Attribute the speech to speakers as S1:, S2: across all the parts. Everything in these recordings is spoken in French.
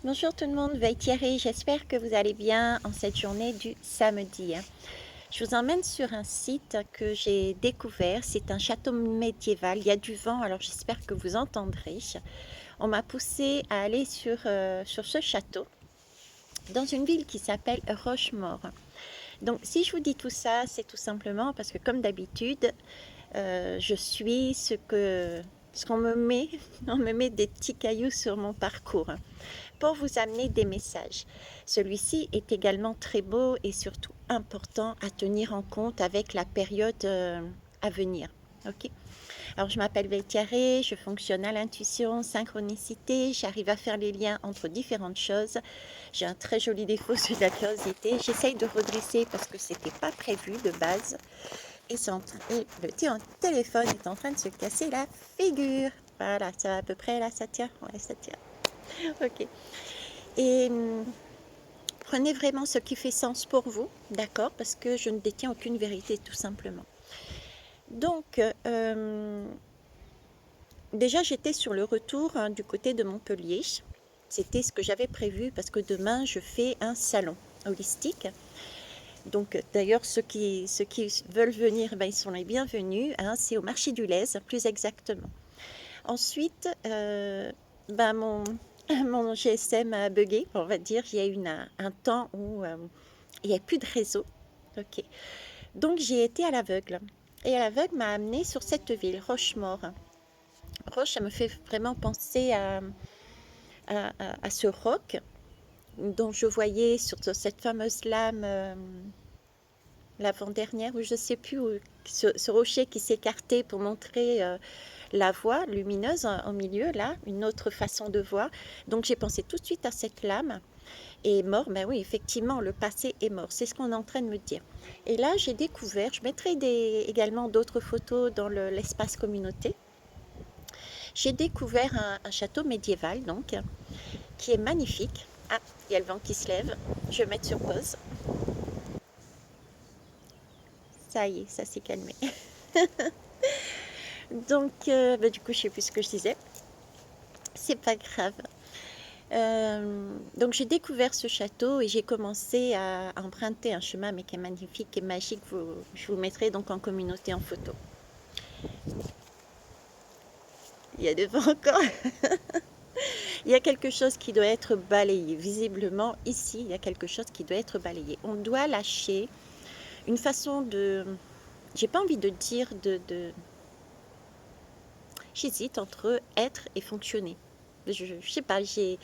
S1: Bonjour tout le monde, Veille Thierry, j'espère que vous allez bien en cette journée du samedi. Je vous emmène sur un site que j'ai découvert, c'est un château médiéval, il y a du vent alors j'espère que vous entendrez. On m'a poussé à aller sur ce château dans une ville qui s'appelle Rochemaure. Donc si je vous dis tout ça, c'est tout simplement parce que comme d'habitude, je suis ce qu'on me met, on me met des petits cailloux sur mon parcours pour vous amener des messages. Celui-ci est également très beau et surtout important à tenir en compte avec la période à venir. Ok. Alors je m'appelle Vétiaré, je fonctionne à l'intuition, synchronicité, j'arrive à faire les liens entre différentes choses. J'ai un très joli défaut, celui de la curiosité. J'essaye de redresser parce que c'était pas prévu de base. Et le téléphone est en train de se casser la figure. Voilà, ça va à peu près là, ça tient. Ouais, ça tient. Ok. Et prenez vraiment ce qui fait sens pour vous, d'accord? Parce que je ne détiens aucune vérité, tout simplement. Donc, déjà, j'étais sur le retour du côté de Montpellier. C'était ce que j'avais prévu parce que demain, je fais un salon holistique. Donc, d'ailleurs, ceux qui veulent venir, ben, ils sont les bienvenus. Hein, c'est au marché du Lez, plus exactement. Ensuite, ben, mon GSM a bugué, on va dire. Il y a eu un temps où il n'y avait plus de réseau. Ok. Donc, j'ai été à l'aveugle. Et à l'aveugle m'a amené sur cette ville, Rochemaure. Roche, ça me fait vraiment penser à ce roc dont je voyais sur cette fameuse lame l'avant-dernière, ou je ne sais plus, où, ce rocher qui s'écartait pour montrer la voie lumineuse au milieu, là, une autre façon de voir. Donc j'ai pensé tout de suite à cette lame. Et mort, ben oui, effectivement, le passé est mort. C'est ce qu'on est en train de me dire. Et là, j'ai découvert, je mettrai également d'autres photos dans l'espace communauté. J'ai découvert un château médiéval, donc, qui est magnifique. Ah, il y a le vent qui se lève. Je vais mettre sur pause. Ça y est, ça s'est calmé. Donc, ben, du coup, je ne sais plus ce que je disais. C'est pas grave. Donc j'ai découvert ce château et j'ai commencé à emprunter un chemin mais qui est magnifique et magique. Je vous mettrai donc en communauté en photo. Il y a devant encore. Il y a quelque chose qui doit être balayé. Visiblement, ici, il y a quelque chose qui doit être balayé. On doit lâcher une façon de... J'ai pas envie de dire J'hésite entre être et fonctionner. Je sais pas, j'ai...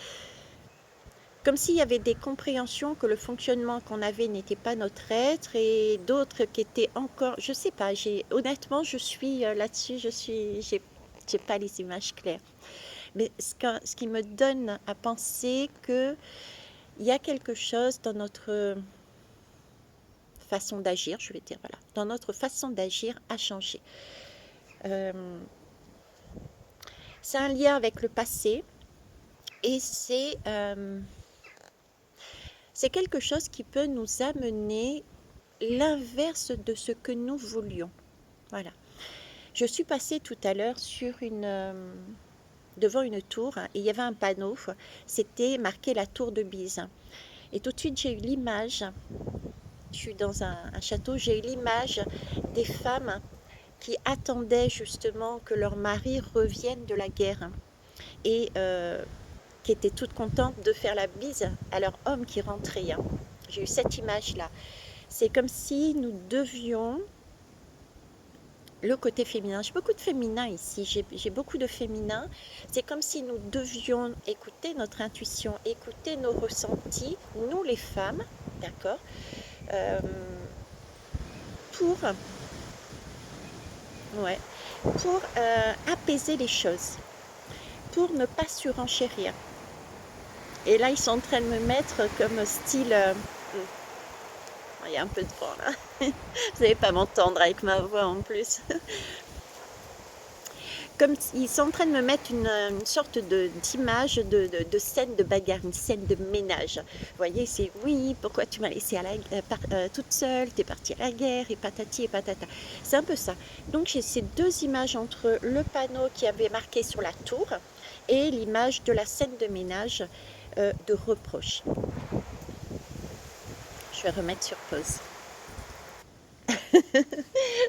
S1: Comme s'il y avait des compréhensions que le fonctionnement qu'on avait n'était pas notre être et d'autres qui étaient encore... Je sais pas, honnêtement, je suis là-dessus, j'ai pas les images claires. Mais ce qui me donne à penser qu'il y a quelque chose dans notre façon d'agir, je vais dire, voilà, dans notre façon d'agir à changer. C'est un lien avec le passé et c'est quelque chose qui peut nous amener l'inverse de ce que nous voulions. Voilà. Je suis passée tout à l'heure devant une tour et il y avait un panneau, c'était marqué la tour de Bise. Et tout de suite, j'ai eu l'image, je suis dans un château, j'ai eu l'image des femmes qui attendaient justement que leur mari revienne de la guerre et qui étaient toutes contentes de faire la bise à leur homme qui rentrait. J'ai eu cette image-là. C'est comme si nous devions le côté féminin. J'ai beaucoup de féminin ici, j'ai beaucoup de féminin. C'est comme si nous devions écouter notre intuition, écouter nos ressentis, nous les femmes, d'accord, euh, pour, ouais, pour apaiser les choses, pour ne pas surenchérir. Et là, ils sont en train de me mettre comme style... il y a un peu de vent là. Vous n'allez pas m'entendre avec ma voix en plus. Comme ils sont en train de me mettre une sorte d'image de scène de bagarre, une scène de ménage. Vous voyez, c'est oui, pourquoi tu m'as laissée toute seule, t'es partie à la guerre, et patati et patata. C'est un peu ça. Donc j'ai ces deux images entre le panneau qui avait marqué sur la tour et l'image de la scène de ménage de reproche. Je vais remettre sur pause.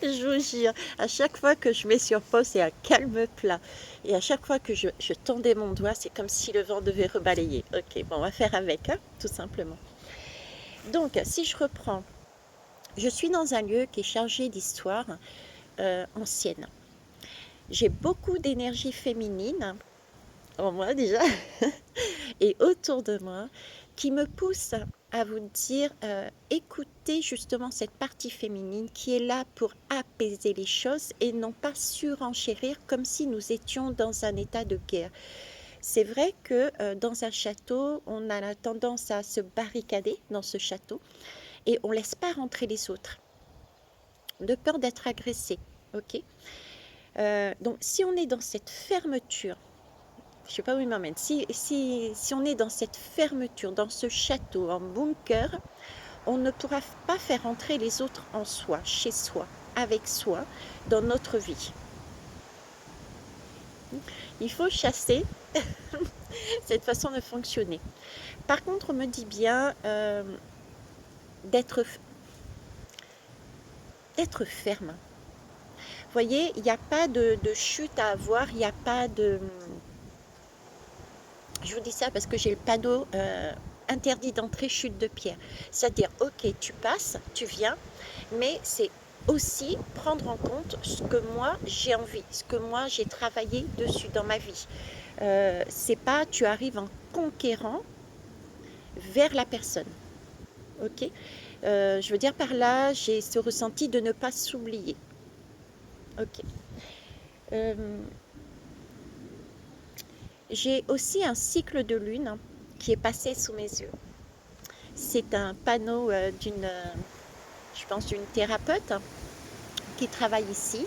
S1: Je vous jure, à chaque fois que je mets sur pause, c'est un calme plat. Et à chaque fois que je tendais mon doigt, c'est comme si le vent devait rebalayer. Ok, bon, on va faire avec, hein, tout simplement. Donc, si je reprends, je suis dans un lieu qui est chargé d'histoire ancienne. J'ai beaucoup d'énergie féminine en moi déjà et autour de moi qui me pousse à vous dire écoutez justement cette partie féminine qui est là pour apaiser les choses et non pas surenchérir comme si nous étions dans un état de guerre. C'est vrai que dans un château, on a la tendance à se barricader dans ce château et on ne laisse pas rentrer les autres de peur d'être agressé. Ok. Donc si on est dans cette fermeture, je ne sais pas où il m'emmène, si on est dans cette fermeture, dans ce château, en bunker, on ne pourra pas faire entrer les autres en soi, chez soi, avec soi, dans notre vie. Il faut chasser cette façon de fonctionner. Par contre, on me dit bien d'être ferme. Vous voyez, il n'y a pas de chute à avoir, il n'y a pas de... Je vous dis ça parce que j'ai le panneau interdit d'entrée, chute de pierre. C'est-à-dire, ok, tu passes, tu viens, mais c'est aussi prendre en compte ce que moi j'ai envie, ce que moi j'ai travaillé dessus dans ma vie. C'est pas tu arrives en conquérant vers la personne. Ok. Je veux dire par là, j'ai ce ressenti de ne pas s'oublier. Ok. J'ai aussi un cycle de lune qui est passé sous mes yeux. C'est un panneau je pense, d'une thérapeute qui travaille ici.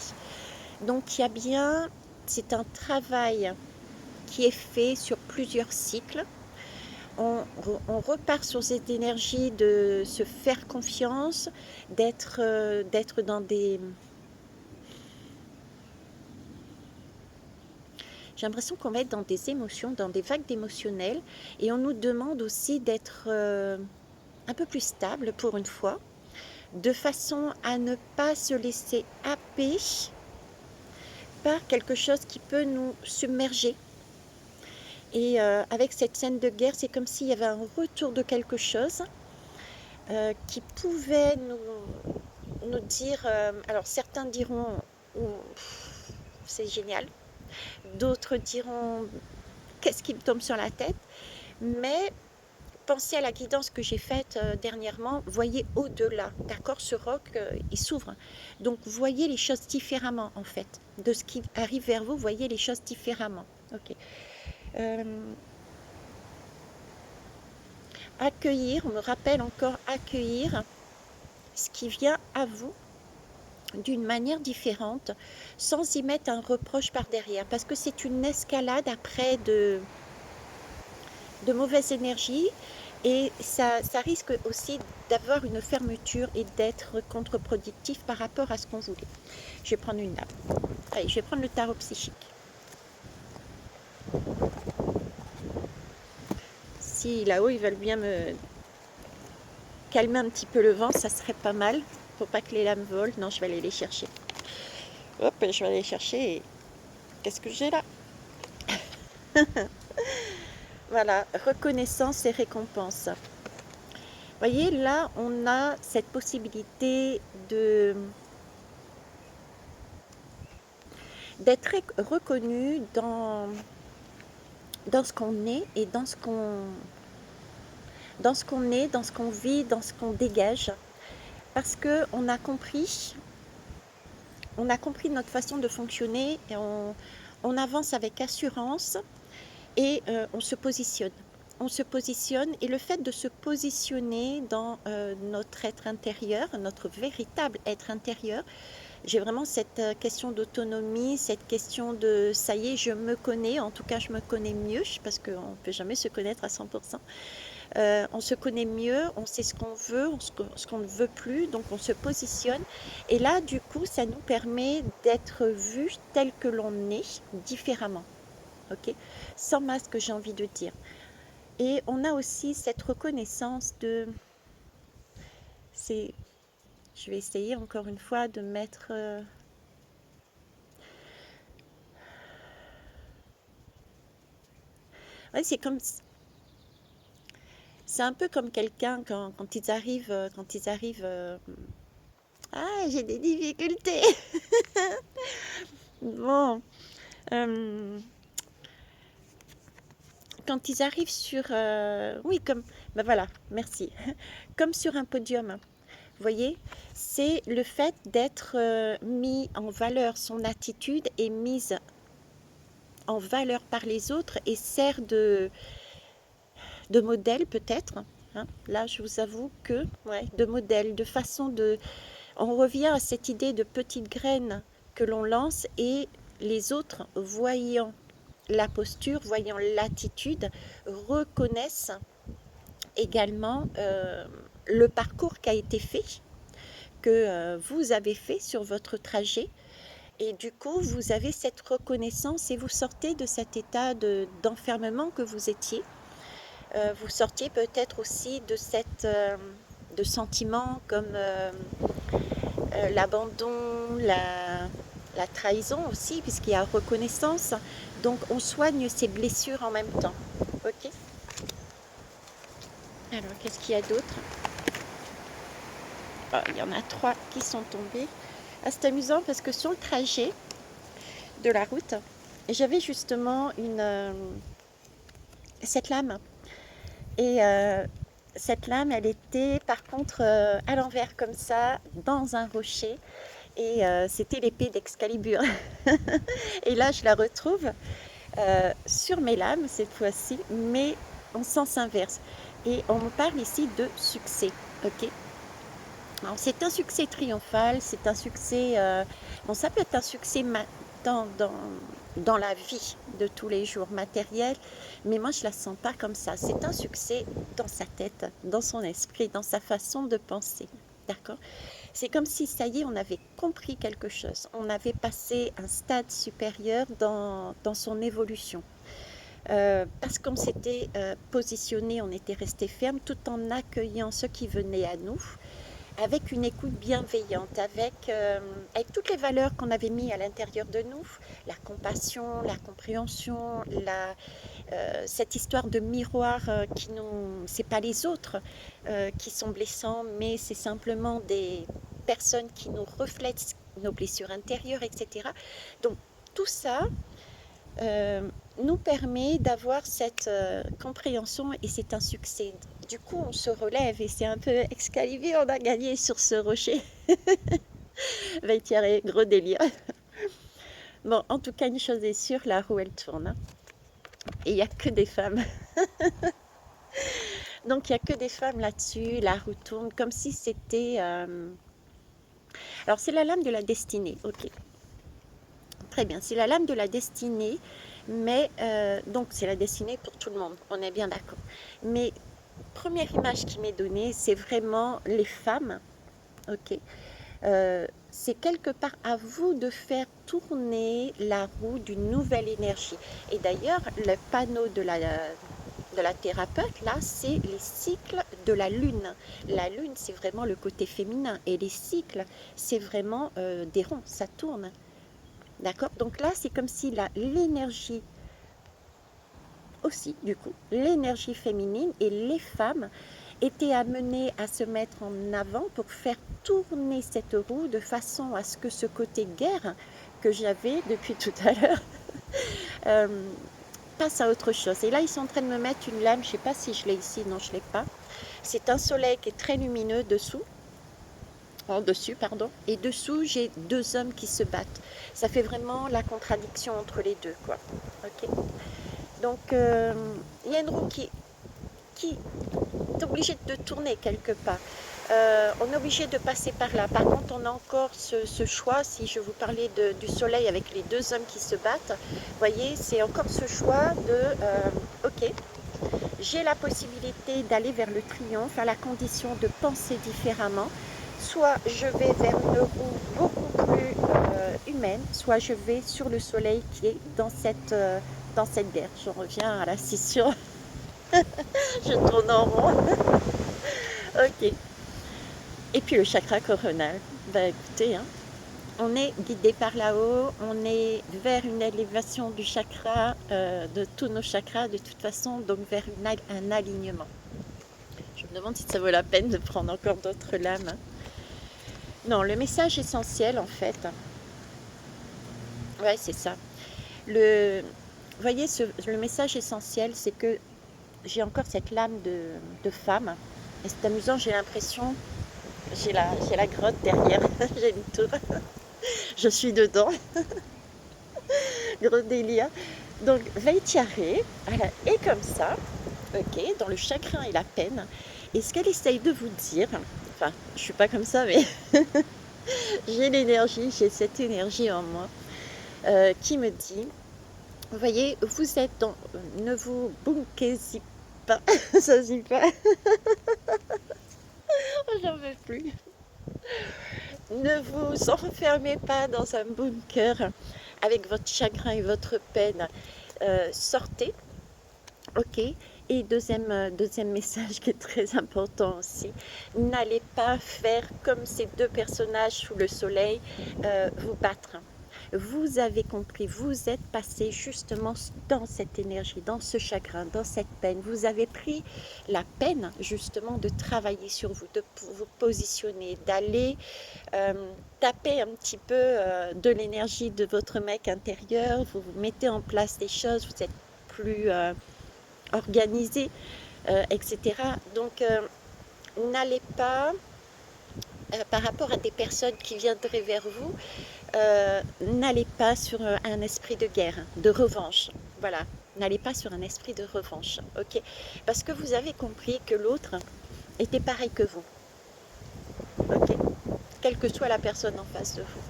S1: Donc il y a bien, c'est un travail qui est fait sur plusieurs cycles. On repart sur cette énergie de se faire confiance, d'être dans des... J'ai l'impression qu'on va être dans des émotions, dans des vagues d'émotionnels, et on nous demande aussi d'être un peu plus stable pour une fois, de façon à ne pas se laisser happer par quelque chose qui peut nous submerger. Et avec cette scène de guerre, c'est comme s'il y avait un retour de quelque chose qui pouvait nous dire... alors certains diront c'est génial, d'autres diront qu'est-ce qui me tombe sur la tête, mais pensez à la guidance que j'ai faite dernièrement, voyez au-delà, d'accord, ce roc il s'ouvre, donc voyez les choses différemment en fait, de ce qui arrive vers vous, voyez les choses différemment. Ok. Accueillir, on me rappelle encore accueillir ce qui vient à vous d'une manière différente, sans y mettre un reproche par derrière, parce que c'est une escalade après de mauvaises énergies, et ça risque aussi d'avoir une fermeture et d'être contre-productif par rapport à ce qu'on voulait. Je vais prendre une dame. Allez, je vais prendre le tarot psychique. Si là-haut ils veulent bien me calmer un petit peu le vent, ça serait pas mal. Faut pas que les lames volent. Non, je vais aller les chercher. Hop, je vais aller les chercher. Et... qu'est-ce que j'ai là? Voilà, reconnaissance et récompense. Vous voyez, là, on a cette possibilité d'être reconnu dans ce qu'on est et dans ce qu'on est, dans ce qu'on vit, dans ce qu'on dégage, parce que on a compris notre façon de fonctionner et on avance avec assurance et on se positionne. On se positionne, et le fait de se positionner dans notre être intérieur, notre véritable être intérieur, j'ai vraiment cette question d'autonomie, cette question de ça y est, je me connais, en tout cas je me connais mieux, parce qu'on ne peut jamais se connaître à 100%. On se connaît mieux, on sait ce qu'on veut, ce qu'on ne veut plus, donc on se positionne. Et là, du coup, ça nous permet d'être vus tel que l'on est, différemment. ok? Sans masque, j'ai envie de dire. Et on a aussi cette reconnaissance de... C'est, je vais essayer encore une fois de mettre... ouais, c'est un peu comme quelqu'un quand ils arrivent, ah, j'ai des difficultés. Bon, euh, quand ils arrivent sur, oui, comme, ben voilà, merci, comme sur un podium. Vous voyez, c'est le fait d'être mis en valeur, son attitude est mise en valeur par les autres et sert de modèle peut-être. Hein. Là, je vous avoue que, ouais, de modèle, de façon de... On revient à cette idée de petite graine que l'on lance et les autres, voyant la posture, voyant l'attitude, reconnaissent également le parcours qui a été fait, que vous avez fait sur votre trajet. Et du coup, vous avez cette reconnaissance et vous sortez de cet état d'enfermement que vous étiez. Vous sortiez peut-être aussi de sentiments comme l'abandon, la trahison aussi, puisqu'il y a reconnaissance. Donc, on soigne ces blessures en même temps. Ok. Alors, qu'est-ce qu'il y a d'autre? Ah, il y en a 3 qui sont tombés. Ah, c'est amusant parce que sur le trajet de la route, j'avais justement cette lame. Et cette lame, elle était par contre à l'envers comme ça, dans un rocher. Et c'était l'épée d'Excalibur. Et là, je la retrouve sur mes lames cette fois-ci, mais en sens inverse. Et on me parle ici de succès. Ok. Alors, c'est un succès triomphal, c'est un succès... bon, ça peut être un succès dans, dans, dans la vie de tous les jours matériel, mais moi, je ne la sens pas comme ça. C'est un succès dans sa tête, dans son esprit, dans sa façon de penser. D'accord? C'est comme si, ça y est, on avait compris quelque chose. On avait passé un stade supérieur dans son évolution. Parce qu'on s'était positionné, on était resté ferme tout en accueillant ce qui venait à nous, avec une écoute bienveillante, avec toutes les valeurs qu'on avait mis à l'intérieur de nous, la compassion, la compréhension, cette histoire de miroir qui nous, c'est pas les autres qui sont blessants, mais c'est simplement des personnes qui nous reflètent nos blessures intérieures, etc. Donc tout ça nous permet d'avoir cette compréhension et c'est un succès. Du coup, on se relève et c'est un peu Excalibur, on a gagné sur ce rocher. Thierry, gros délire. Bon, en tout cas, une chose est sûre, la roue, elle tourne. Hein. Et il n'y a que des femmes. Donc, il n'y a que des femmes là-dessus. La roue tourne comme si c'était... Alors, c'est la lame de la destinée. Ok. Très bien. C'est la lame de la destinée. Mais, donc, c'est la destinée pour tout le monde. On est bien d'accord. Mais, première image qui m'est donnée, c'est vraiment les femmes. Ok. C'est quelque part à vous de faire tourner la roue d'une nouvelle énergie. Et d'ailleurs, le panneau de la thérapeute, là, c'est les cycles de la lune. La lune, c'est vraiment le côté féminin. Et les cycles, c'est vraiment des ronds, ça tourne. D'accord? Donc là, c'est comme si l'énergie aussi, du coup, l'énergie féminine et les femmes étaient amenées à se mettre en avant pour faire tourner cette roue de façon à ce que ce côté guerre que j'avais depuis tout à l'heure passe à autre chose. Et là, ils sont en train de me mettre une lame, je ne sais pas si je l'ai ici, non, je ne l'ai pas. C'est un soleil qui est très lumineux dessous. Dessus, pardon. Et dessous, j'ai 2 hommes qui se battent. Ça fait vraiment la contradiction entre les deux, quoi. Ok. Donc, il y a une roue qui est obligée de tourner quelque part. On est obligé de passer par là. Par contre, on a encore ce choix. Si je vous parlais du soleil avec les 2 hommes qui se battent, vous voyez, c'est encore ce choix de ok, j'ai la possibilité d'aller vers le triomphe à la condition de penser différemment. Soit je vais vers une roue beaucoup plus humaine, soit je vais sur le soleil qui est dans cette dans cette guerre. J'en reviens à la scission. Je tourne en rond. Ok. Et puis le chakra coronal. Bah écoutez, hein, on est guidé par là-haut, on est vers une élévation du chakra, de tous nos chakras de toute façon, donc vers un alignement. Je me demande si ça vaut la peine de prendre encore d'autres lames. Hein. Non, le message essentiel en fait, ouais c'est ça. Vous voyez, le message essentiel, c'est que j'ai encore cette lame de femme. Et c'est amusant, j'ai l'impression, j'ai la grotte derrière, j'ai une tour. Je suis dedans. Gros délire. Donc, Veitiaré, elle est comme ça, ok, dans le chagrin et la peine. Et ce qu'elle essaye de vous dire, enfin, je suis pas comme ça, mais j'ai cette énergie en moi qui me dit, vous voyez, vous êtes dans, ne vous bunkési pas, ça se dit pas, j'en veux plus. Ne vous enfermez pas dans un bunker avec votre chagrin et votre peine. Sortez, ok. Et deuxième message qui est très important aussi, n'allez pas faire comme ces deux personnages sous le soleil, vous battre. Vous avez compris, vous êtes passé justement dans cette énergie, dans ce chagrin, dans cette peine. Vous avez pris la peine justement de travailler sur vous, de vous positionner, d'aller taper un petit peu de l'énergie de votre mec intérieur. Vous mettez en place des choses, vous êtes plus organisé, etc. Donc, n'allez pas, par rapport à des personnes qui viendraient vers vous, n'allez pas sur un esprit de guerre, de revanche. Voilà, n'allez pas sur un esprit de revanche, ok? Parce que vous avez compris que l'autre était pareil que vous, ok? Quelle que soit la personne en face de vous.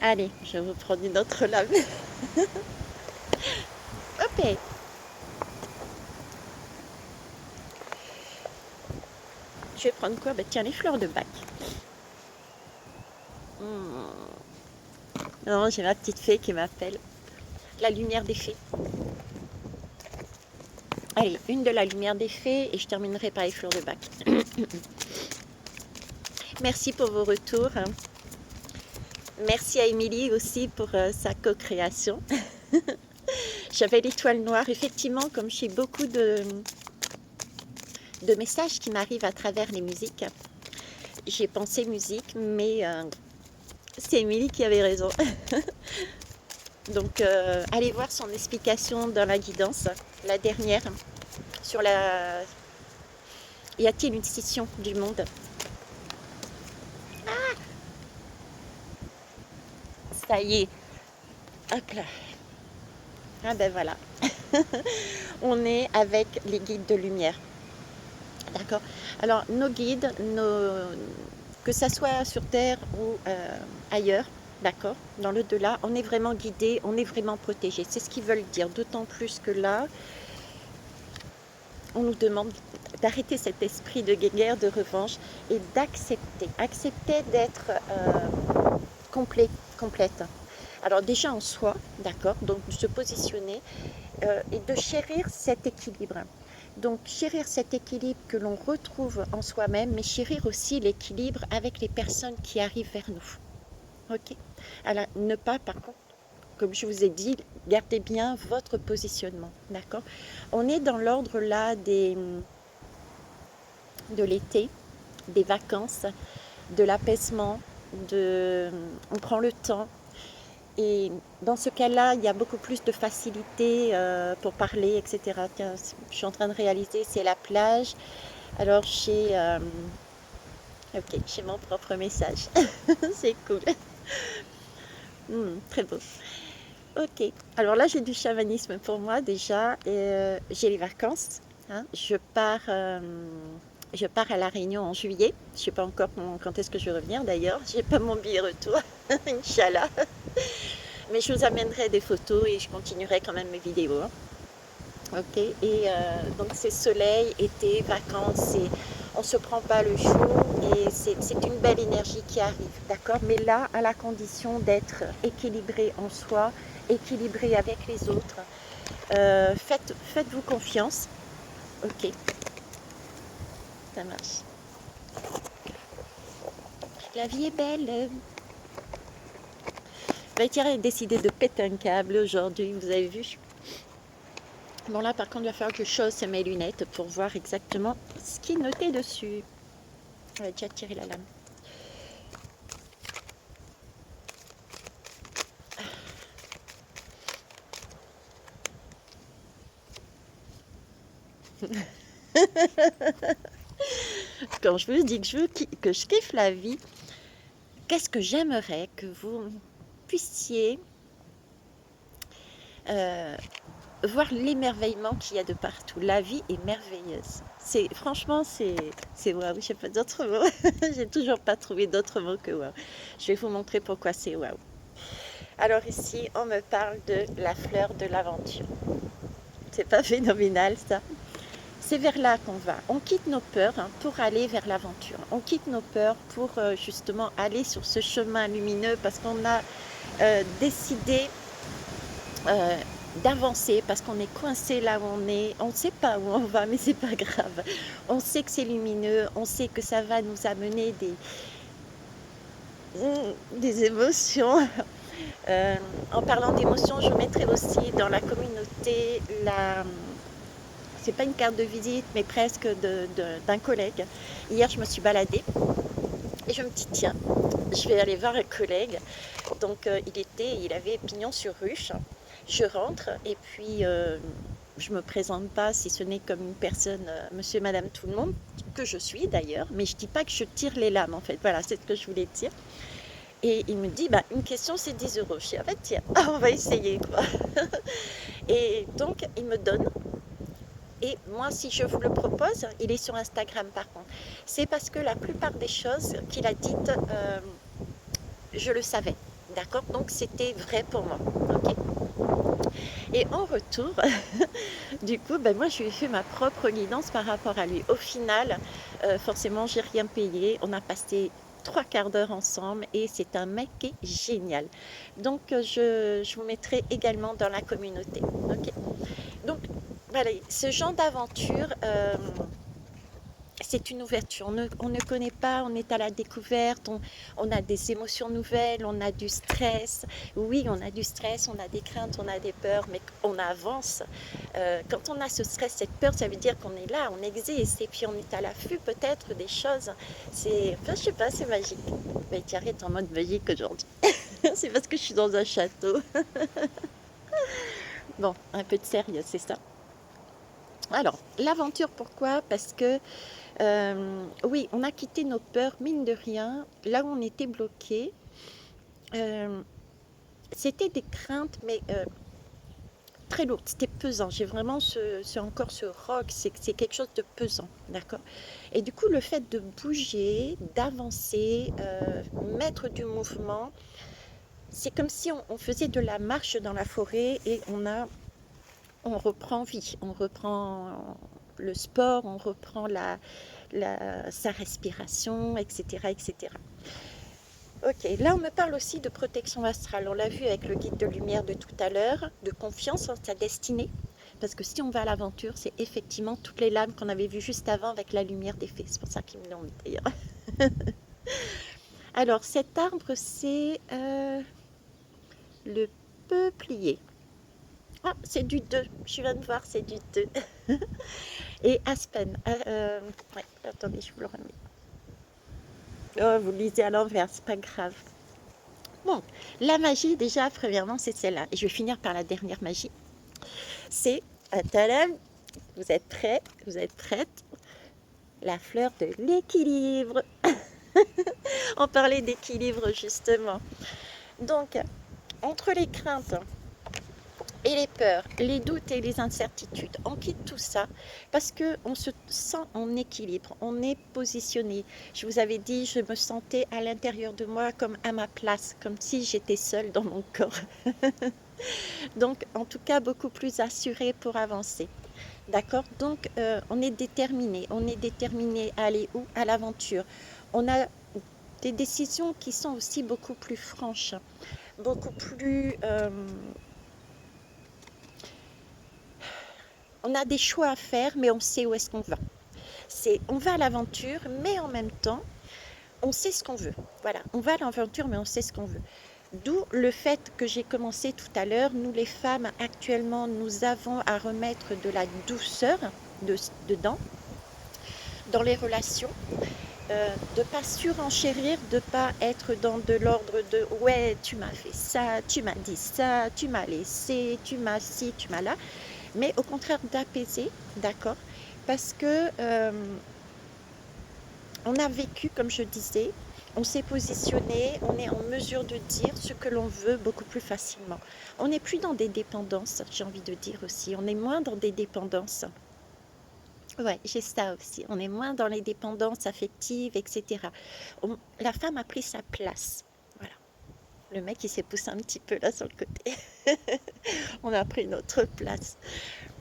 S1: Allez, je vais vous prendre une autre lame. Hop! Je vais prendre quoi? Bah, tiens, les fleurs de bac. Non, j'ai ma petite fée qui m'appelle. La lumière des fées. Allez, une de la lumière des fées et je terminerai par les fleurs de bac. Merci pour vos retours. Merci à Émilie aussi pour sa co-création. J'avais l'étoile noire. Effectivement, comme j'ai beaucoup de messages qui m'arrivent à travers les musiques, j'ai pensé musique, mais c'est Émilie qui avait raison. Donc, allez voir son explication dans la guidance, la dernière, sur la... Y a-t-il une scission du monde? Ah, ça y est. Hop là. Ah ben voilà. On est avec les guides de lumière. D'accord. Alors, nos guides, que ça soit sur Terre ou ailleurs, d'accord, dans l'au-delà, on est vraiment guidé, on est vraiment protégé. C'est ce qu'ils veulent dire. D'autant plus que là, on nous demande d'arrêter cet esprit de guerre, de revanche et d'accepter. Accepter d'être complète. Alors déjà en soi, d'accord, donc de se positionner et de chérir cet équilibre. Donc chérir cet équilibre que l'on retrouve en soi-même, mais chérir aussi l'équilibre avec les personnes qui arrivent vers nous. Ok. Alors ne pas, par contre, comme je vous ai dit, gardez bien votre positionnement. D'accord. On est dans l'ordre là de l'été, des vacances, de l'apaisement, on prend le temps. Et dans ce cas-là, il y a beaucoup plus de facilité pour parler, etc. Tiens, je suis en train de réaliser, c'est la plage. Alors, j'ai mon propre message. C'est cool. Très beau. Ok. Alors là, j'ai du chamanisme pour moi déjà. J'ai les vacances. Hein. Je pars à La Réunion en juillet. Je ne sais pas encore quand est-ce que je vais revenir d'ailleurs. Je n'ai pas mon billet retour. Inch'Allah. Mais je vous amènerai des photos et je continuerai quand même mes vidéos. Hein. Ok. Et donc c'est soleil, été, vacances. on ne se prend pas le chou et c'est une belle énergie qui arrive, d'accord? Mais là, à la condition d'être équilibré en soi, équilibré avec les autres. Faites-vous confiance. Ok, ça marche. La vie est belle. Ben, Thierry a décidé de péter un câble aujourd'hui, vous avez vu. Bon là par contre il va falloir que je chausse mes lunettes pour voir exactement ce qui est noté dessus. On va déjà tirer la lame. Quand je vous dis que je kiffe la vie, qu'est-ce que j'aimerais que vous puissiez voir l'émerveillement qu'il y a de partout. La vie est merveilleuse. Franchement, c'est waouh. Je sais pas d'autres mots. J'ai toujours pas trouvé d'autres mots que waouh. Je vais vous montrer pourquoi c'est waouh. Alors ici, on me parle de la fleur de l'aventure. C'est pas phénoménal ça? C'est vers là qu'on va. On quitte nos peurs pour aller vers l'aventure. On quitte nos peurs pour justement aller sur ce chemin lumineux parce qu'on a décidé d'avancer, parce qu'on est coincé là où on est. On ne sait pas où on va, mais c'est pas grave. On sait que c'est lumineux, on sait que ça va nous amener des émotions. En parlant d'émotions, je mettrai aussi dans la communauté c'est pas une carte de visite, mais presque d'un collègue. Hier, je me suis baladée et je me dis, tiens, je vais aller voir un collègue. Donc, il avait pignon sur ruche. Je rentre et puis je me présente pas si ce n'est comme une personne, monsieur, madame, tout le monde, que je suis d'ailleurs, mais je dis pas que je tire les lames en fait. Voilà, c'est ce que je voulais dire. Et il me dit, bah, une question c'est 10 euros. Je dis, ah bah tiens, on va essayer quoi. Et donc, il me donne. Et moi, si je vous le propose, il est sur Instagram par contre, c'est parce que la plupart des choses qu'il a dites, je le savais. D'accord? Donc, c'était vrai pour moi. Ok? Et en retour, du coup, ben moi, je lui ai fait ma propre guidance par rapport à lui. Au final, forcément, j'ai rien payé. On a passé 3 quarts d'heure ensemble et c'est un mec qui est génial. Donc, je vous mettrai également dans la communauté. Ok. Donc, voilà, ce genre d'aventure, c'est une ouverture. On ne connaît pas, on est à la découverte, on a des émotions nouvelles, on a du stress. Oui, on a du stress, on a des craintes, on a des peurs, mais on avance. Quand on a ce stress, cette peur, ça veut dire qu'on est là, on existe, et puis on est à l'affût peut-être des choses. Enfin, je sais pas, c'est magique. Mais Thierry est en mode magique aujourd'hui. C'est parce que je suis dans un château. Bon, un peu de sérieux, c'est ça. Alors, l'aventure, pourquoi? Parce que oui, on a quitté nos peurs, mine de rien, là où on était bloqué. euh, C'était des craintes, mais très lourdes, c'était pesant. J'ai vraiment encore ce rock, c'est quelque chose de pesant, d'accord? Et du coup, le fait de bouger, d'avancer, mettre du mouvement, c'est comme si on faisait de la marche dans la forêt et on reprend vie, on reprend le sport, on reprend sa respiration, etc., etc. Ok, là on me parle aussi de protection astrale. On l'a vu avec le guide de lumière de tout à l'heure, de confiance en sa destinée. Parce que si on va à l'aventure, c'est effectivement toutes les lames qu'on avait vues juste avant avec la lumière des fées. C'est pour ça qu'ils me l'ont mis d'ailleurs. Alors cet arbre, c'est le peuplier. Ah, c'est du 2. Je viens de voir, c'est du 2. Et Aspen. Ouais, attendez, je vous le remets. Oh, vous le lisez à l'envers, c'est pas grave. Bon, la magie, déjà, premièrement, c'est celle-là. Et je vais finir par la dernière magie. C'est, tadam, vous êtes prêts? Vous êtes prêtes? La fleur de l'équilibre. On parlait d'équilibre, justement. Donc, entre les craintes et les peurs, les doutes et les incertitudes, on quitte tout ça parce qu'on se sent en équilibre, on est positionné. Je vous avais dit, je me sentais à l'intérieur de moi comme à ma place, comme si j'étais seule dans mon corps. Donc, en tout cas, beaucoup plus assurée pour avancer. D'accord? Donc, on est déterminé à aller où? À l'aventure. On a des décisions qui sont aussi beaucoup plus franches, beaucoup plus... on a des choix à faire, mais on sait où est-ce qu'on va. On va à l'aventure, mais en même temps, on sait ce qu'on veut. Voilà, on va à l'aventure, mais on sait ce qu'on veut. D'où le fait que j'ai commencé tout à l'heure, nous les femmes, actuellement, nous avons à remettre de la douceur dedans, dans les relations, de ne pas surenchérir, de ne pas être dans de l'ordre de ouais, tu m'as fait ça, tu m'as dit ça, tu m'as laissé, tu m'as ci, tu m'as là, mais au contraire d'apaiser, d'accord, parce que on a vécu, comme je disais, on s'est positionné, on est en mesure de dire ce que l'on veut beaucoup plus facilement. On n'est plus dans des dépendances, j'ai envie de dire aussi, on est moins dans des dépendances. Ouais, j'ai ça aussi. On est moins dans les dépendances affectives, etc. La femme a pris sa place. Voilà. Le mec, il s'est poussé un petit peu là sur le côté. On a pris notre place.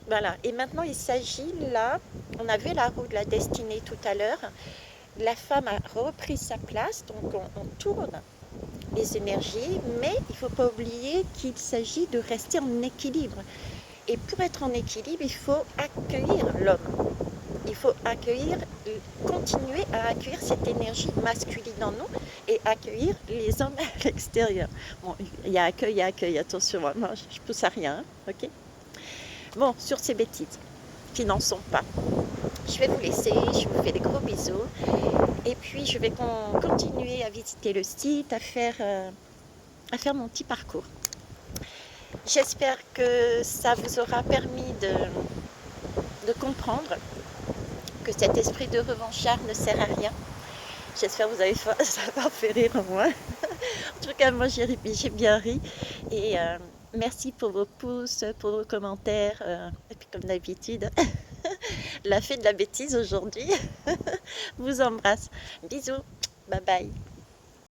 S1: Voilà. Et maintenant, il s'agit là, on avait la roue de la destinée tout à l'heure. La femme a repris sa place, donc on tourne les énergies, mais il ne faut pas oublier qu'il s'agit de rester en équilibre. Et pour être en équilibre, il faut accueillir l'homme. Il faut continuer à accueillir cette énergie masculine en nous et accueillir les hommes à l'extérieur. Bon, il y a accueil, attention, moi, je pousse à rien, ok? Bon, sur ces bêtises qui n'en sont pas. Je vais vous laisser, je vous fais des gros bisous. Et puis, je vais continuer à visiter le site, à faire mon petit parcours. J'espère que ça vous aura permis de comprendre que cet esprit de revanchard ne sert à rien. J'espère que ça va fait rire au moins. En tout cas, moi, j'ai bien ri. Et merci pour vos pouces, pour vos commentaires. Et puis, comme d'habitude, la fée de la bêtise aujourd'hui vous embrasse. Bisous. Bye bye.